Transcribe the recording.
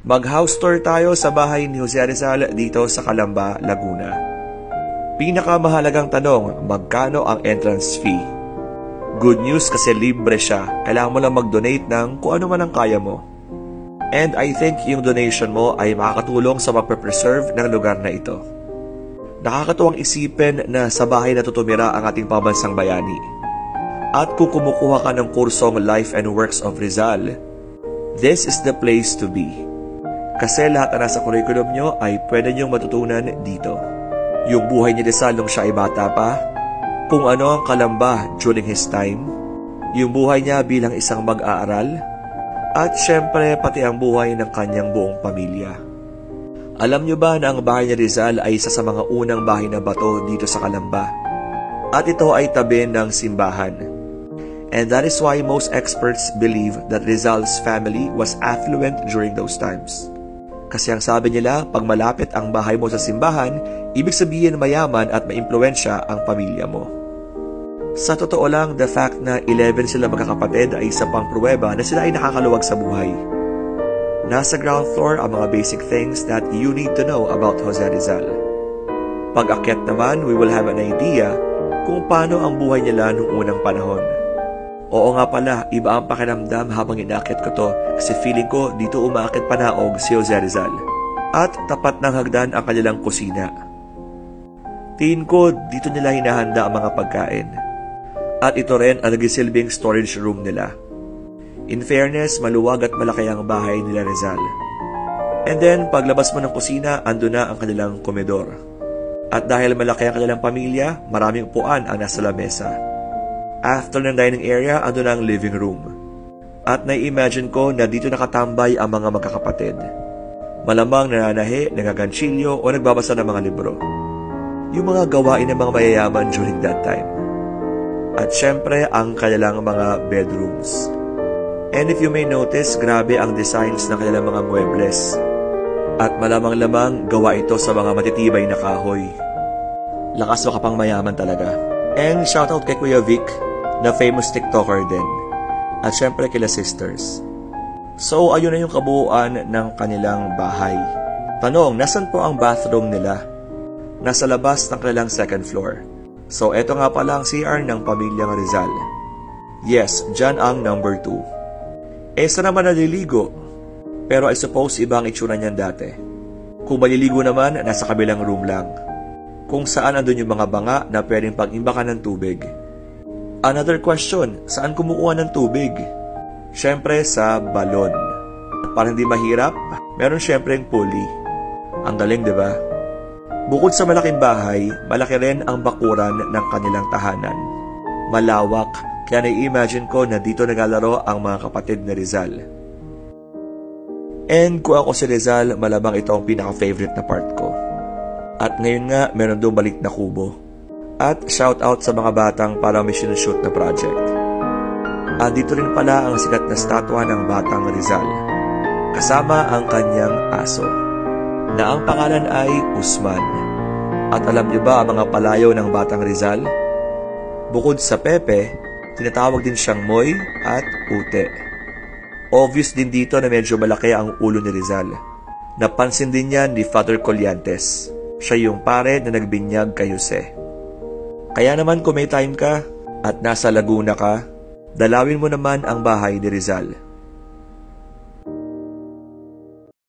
Mag-house tour tayo sa bahay ni Jose Rizal dito sa Calamba, Laguna. Pinakamahalagang tanong, magkano ang entrance fee? Good news kasi libre siya. Kailangan mo lang mag-donate ng kung ano man ang kaya mo. And I think yung donation mo ay makakatulong sa pagpe-preserve ng lugar na ito. Nakakatuwang isipin na sa bahay na tutumira ang ating pambansang bayani. At kung kumukuha ka ng kursong Life and Works of Rizal, this is the place to be. Kasi lahat na nasa curriculum nyo ay pwede nyong matutunan dito. Yung buhay ni Rizal nung siya ay bata pa, kung ano ang Calamba during his time, yung buhay niya bilang isang mag-aaral, at syempre pati ang buhay ng kanyang buong pamilya. Alam nyo ba na ang bahay ni Rizal ay isa sa mga unang bahay na bato dito sa Calamba? At ito ay tabi ng simbahan. And that is why most experts believe that Rizal's family was affluent during those times. Kasi ang sabi nila, pag malapit ang bahay mo sa simbahan, ibig sabihin mayaman at maimpluwensya ang pamilya mo. Sa totoo lang, the fact na 11 sila magkakapatid ay isa pang pruweba na sila ay nakakaluwag sa buhay. Nasa ground floor ang mga basic things that you need to know about Jose Rizal. Pag-akyat naman, we will have an idea kung paano ang buhay nila noong unang panahon. Oo nga pala, iba ang pakiramdam habang inaakit ko to kasi feeling ko dito umaakit panaog si Jose Rizal. At tapat ng hagdan ang kanilang kusina. Tingin ko dito nila hinahanda ang mga pagkain. At ito rin ang nagisilbing storage room nila. In fairness, maluwag at malaki ang bahay nila Rizal. And then, paglabas mo ng kusina, ando na ang kanilang komedor. At dahil malaki ang kanilang pamilya, maraming upuan ang nasa lamesa. After ng dining area, ando na ang living room. At nai-imagine ko na dito nakatambay ang mga magkakapatid. Malamang nananahi, nagaganchilyo o nagbabasa ng mga libro. Yung mga gawain ng mga mayayaman during that time. At syempre, ang kanilang mga bedrooms. And if you may notice, grabe ang designs ng kanilang mga muebles. At malamang-lamang gawa ito sa mga matitibay na kahoy. Lakas makapang mayaman talaga. And shoutout kay Kuya Vic, na famous TikToker din. At syempre kila sisters. So ayun na yung kabuuan ng kanilang bahay. Tanong, nasan po ang bathroom nila? Nasa labas ng kanilang second floor. So eto nga pala ang CR ng pamilyang Rizal. Yes, dyan ang number 2. Saan naman naliligo? Pero I suppose iba ang itsura niyan dati. Kung maliligo naman, nasa kabilang room lang. Kung saan andun yung mga banga na pwedeng pag-imbakan ng tubig. Another question, saan kumukuha ng tubig? Syempre sa balon. Para hindi mahirap, meron syempre yung pulley. Ang galing, di ba? Bukod sa malaking bahay, malaki rin ang bakuran ng kanilang tahanan. Malawak, kaya nai-imagine ko na dito naglalaro ang mga kapatid ni Rizal. And kung ako si Rizal, malamang ito ang pinaka-favorite na part ko. At ngayon nga, meron doon balik na kubo. At shout out sa mga batang para may sinushoot na project. At dito rin pala ang sikat na statwa ng batang Rizal. Kasama ang kanyang aso. Na ang pangalan ay Usman. At alam niyo ba ang mga palayo ng batang Rizal? Bukod sa Pepe, tinatawag din siyang Moy at Ute. Obvious din dito na medyo malaki ang ulo ni Rizal. Napansin din yan ni Father Colliantes. Siya yung pare na nagbinyag kay Jose. Kaya naman kung may time ka at nasa Laguna ka, dalawin mo naman ang bahay ni Rizal.